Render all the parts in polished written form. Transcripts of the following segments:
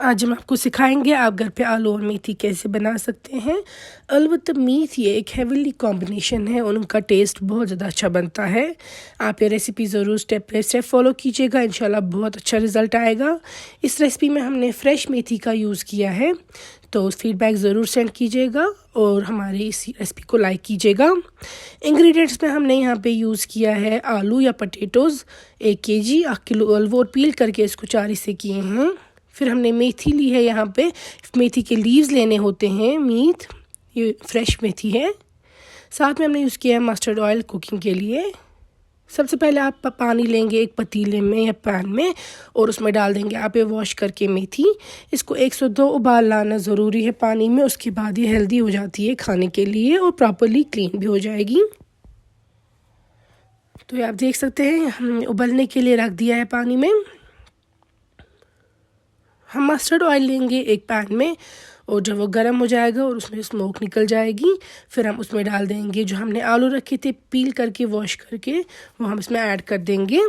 आज हम आपको सिखाएंगे आप घर पे आलू और मेथी कैसे बना सकते हैं। अलबत्ता मेथी ये एक हेवनली कॉम्बिनेशन है और उनका टेस्ट बहुत ज़्यादा अच्छा बनता है। आप ये रेसिपी ज़रूर स्टेप बाय स्टेप फॉलो कीजिएगा, इंशाल्लाह बहुत अच्छा रिज़ल्ट आएगा। इस रेसिपी में हमने फ्रेश मेथी का यूज़ किया है, तो फीडबैक ज़रूर सेंड कीजिएगा और हमारी इस रेसिपी को लाइक कीजिएगा। इंग्रेडिएंट्स में हमने यहाँ पे यूज़ किया है आलू या पटेटोज़ 1 kg, 1 किलो आलू और पील करके इसको 4 हिस्से किए हैं। फिर हमने मेथी ली है, यहाँ पे मेथी के लीव्स लेने होते हैं, मीट, ये फ्रेश मेथी है। साथ में हमने यूज़ किया है मस्टर्ड ऑयल कुकिंग के लिए। सबसे पहले आप पानी लेंगे एक पतीले में या पैन में और उसमें डाल देंगे आप ये वॉश करके मेथी। इसको 102 उबाल लाना ज़रूरी है पानी में, उसके बाद ये हेल्दी हो जाती है खाने के लिए और प्रॉपरली क्लीन भी हो जाएगी। तो ये आप देख सकते हैं हमने उबलने के लिए रख दिया है पानी में। हम मस्टर्ड ऑयल लेंगे एक पैन में और जब वो गर्म हो जाएगा और उसमें स्मोक निकल जाएगी, फिर हम उसमें डाल देंगे जो हमने आलू रखे थे पील करके वॉश करके, वो हम इसमें ऐड कर देंगे।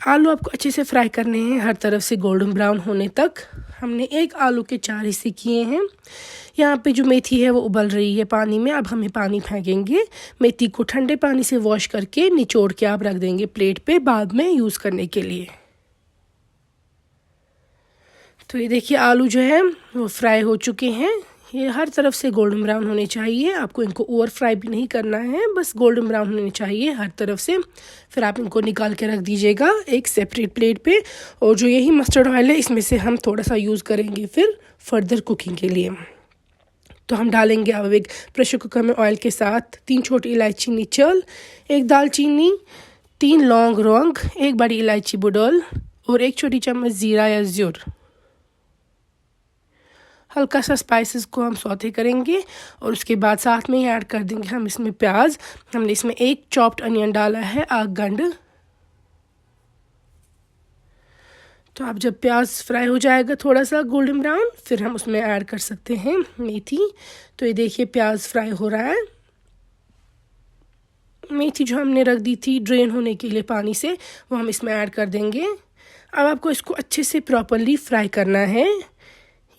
आलू आपको अच्छे से फ्राई करने हैं हर तरफ से गोल्डन ब्राउन होने तक। हमने एक आलू के 4 हिस्से किए हैं। यहाँ पे जो मेथी है वो उबल रही है पानी में। अब हमें पानी फेंकेंगे। मेथी को ठंडे पानी से वॉश करके निचोड़ के आप रख देंगे प्लेट पे बाद में यूज़ करने के लिए। तो ये देखिए आलू जो है वो फ्राई हो चुके हैं। ये हर तरफ से गोल्डन ब्राउन होने चाहिए, आपको इनको ओवर फ्राई भी नहीं करना है, बस गोल्डन ब्राउन होने चाहिए हर तरफ से। फिर आप इनको निकाल के रख दीजिएगा एक सेपरेट प्लेट पे। और जो यही मस्टर्ड ऑयल है इसमें से हम थोड़ा सा यूज़ करेंगे फिर फर्दर कुकिंग के लिए। तो हम डालेंगे अब एक प्रेशर कुकर में ऑयल के साथ 3 छोटी इलायची नीचल, 1 दालचीनी, 3 लौंग रौंग, 1 बड़ी इलायची बुडोल और 1 छोटी चम्मच ज़ीरा या ज़्यूर। हल्का सा स्पाइसेस को हम सौते करेंगे और उसके बाद साथ में ही ऐड कर देंगे हम इसमें प्याज। हमने इसमें 1 चॉप्ड अनियन डाला है, आग गंड। तो अब जब प्याज फ्राई हो जाएगा थोड़ा सा गोल्डन ब्राउन, फिर हम उसमें ऐड कर सकते हैं मेथी। तो ये देखिए प्याज फ्राई हो रहा है। मेथी जो हमने रख दी थी ड्रेन होने के लिए पानी से, वो हम इसमें ऐड कर देंगे। अब आपको इसको अच्छे से प्रॉपरली फ्राई करना है।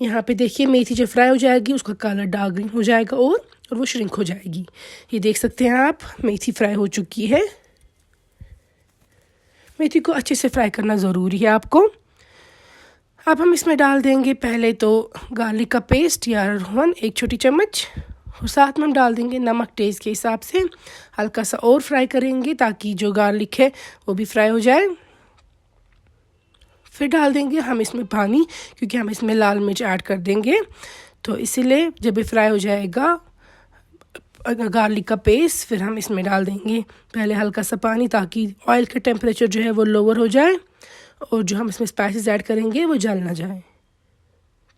यहाँ पे देखिए मेथी जब फ्राई हो जाएगी उसका कलर डार्क ग्रीन हो जाएगा और वो श्रिंक हो जाएगी। ये देख सकते हैं आप मेथी फ्राई हो चुकी है। मेथी को अच्छे से फ्राई करना ज़रूरी है आपको। अब हम इसमें डाल देंगे पहले तो गार्लिक का पेस्ट या रोहन 1 छोटी चम्मच, और साथ में हम डाल देंगे नमक टेस्ट के हिसाब से। हल्का सा और फ्राई करेंगे ताकि जो गार्लिक है वो भी फ्राई हो जाए। फिर डाल देंगे हम इसमें पानी, क्योंकि हम इसमें लाल मिर्च ऐड कर देंगे। तो इसीलिए जब ये फ्राई हो जाएगा गार्लिक का पेस्ट, फिर हम इसमें डाल देंगे पहले हल्का सा पानी ताकि ऑयल का टेम्परेचर जो है वो लोअर हो जाए और जो हम इसमें स्पाइसेस ऐड करेंगे वो जल ना जाए।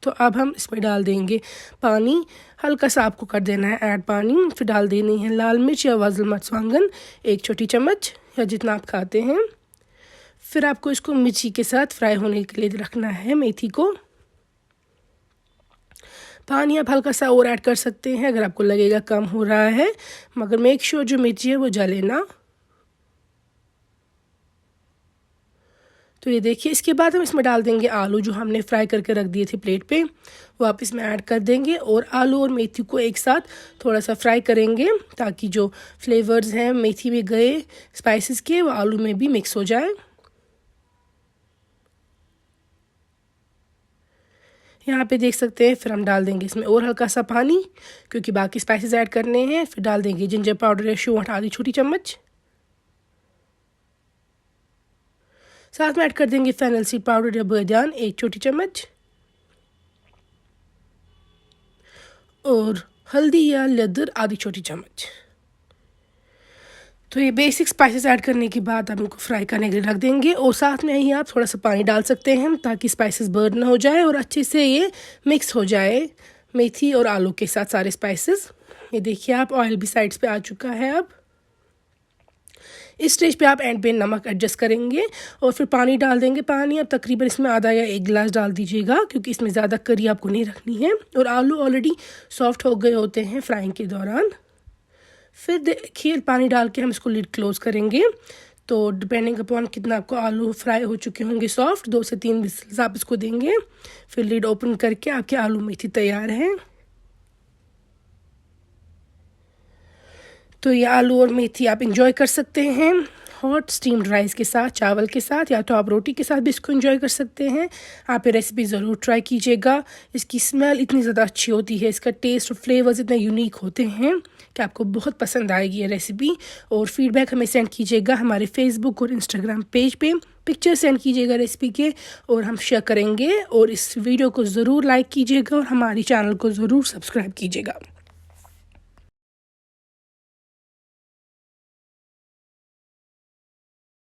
तो अब हम इसमें डाल देंगे पानी, हल्का सा आपको कर देना है ऐड पानी। फिर डाल देनी है लाल मिर्च या वाजल मर्चांगन 1 छोटी चम्मच या जितना आप खाते हैं। फिर आपको इसको मिर्ची के साथ फ्राई होने के लिए रखना है मेथी को। पानी आप हल्का सा और ऐड कर सकते हैं अगर आपको लगेगा कम हो रहा है, मगर मेक श्योर जो मिर्ची है वो जले ना। तो ये देखिए इसके बाद हम इसमें डाल देंगे आलू जो हमने फ्राई करके रख दिए थे प्लेट पे, वो आप इसमें ऐड कर देंगे और आलू और मेथी को एक साथ थोड़ा सा फ्राई करेंगे ताकि जो फ्लेवर्स हैं मेथी में गए स्पाइसेस के वो आलू में भी मिक्स हो जाए। यहाँ पे देख सकते हैं फिर हम डाल देंगे इसमें और हल्का सा पानी, क्योंकि बाकी स्पाइसेस ऐड करने हैं। फिर डाल देंगे जिंजर पाउडर या शूंठ आधी छोटी चम्मच। साथ में ऐड कर देंगे फेनल सीड पाउडर या बादियान 1 छोटी चम्मच और हल्दी या लेदर आधी छोटी चम्मच। तो ये बेसिक स्पाइसेस ऐड करने के बाद हम इनको फ्राई करने के लिए रख देंगे और साथ में ही आप थोड़ा सा पानी डाल सकते हैं ताकि स्पाइसेस बर्न ना हो जाए और अच्छे से ये मिक्स हो जाए मेथी और आलू के साथ सारे स्पाइसेस। ये देखिए आप ऑयल भी साइड्स पे आ चुका है। अब इस स्टेज पे आप एंड पे नमक एडजस्ट करेंगे और फिर पानी डाल देंगे। पानी आप तकरीबन इसमें आधा या 1 गिलास डाल दीजिएगा, क्योंकि इसमें ज़्यादा करी आपको नहीं रखनी है और आलू ऑलरेडी सॉफ्ट हो गए होते हैं फ्राइंग के दौरान। फिर देखिए पानी डाल के हम इसको लिड क्लोज़ करेंगे तो डिपेंडिंग अपॉन कितना आपको आलू फ्राई हो चुके होंगे सॉफ्ट, 2 से 3 विसिल्स आप इसको देंगे। फिर लीड ओपन करके आपके आलू मेथी तैयार है। तो ये आलू और मेथी आप इंजॉय कर सकते हैं हॉट स्टीम्ड राइस के साथ, चावल के साथ, या तो आप रोटी के साथ भी इसको एंजॉय कर सकते हैं। आप ये रेसिपी ज़रूर ट्राई कीजिएगा। इसकी स्मेल इतनी ज़्यादा अच्छी होती है, इसका टेस्ट और फ्लेवर्स इतने यूनिक होते हैं कि आपको बहुत पसंद आएगी ये रेसिपी। और फीडबैक हमें सेंड कीजिएगा हमारे फेसबुक और इंस्टाग्राम पेज पे, पिक्चर सेंड कीजिएगा रेसिपी के और हम शेयर करेंगे। और इस वीडियो को ज़रूर लाइक कीजिएगा और हमारे चैनल को ज़रूर सब्सक्राइब कीजिएगा।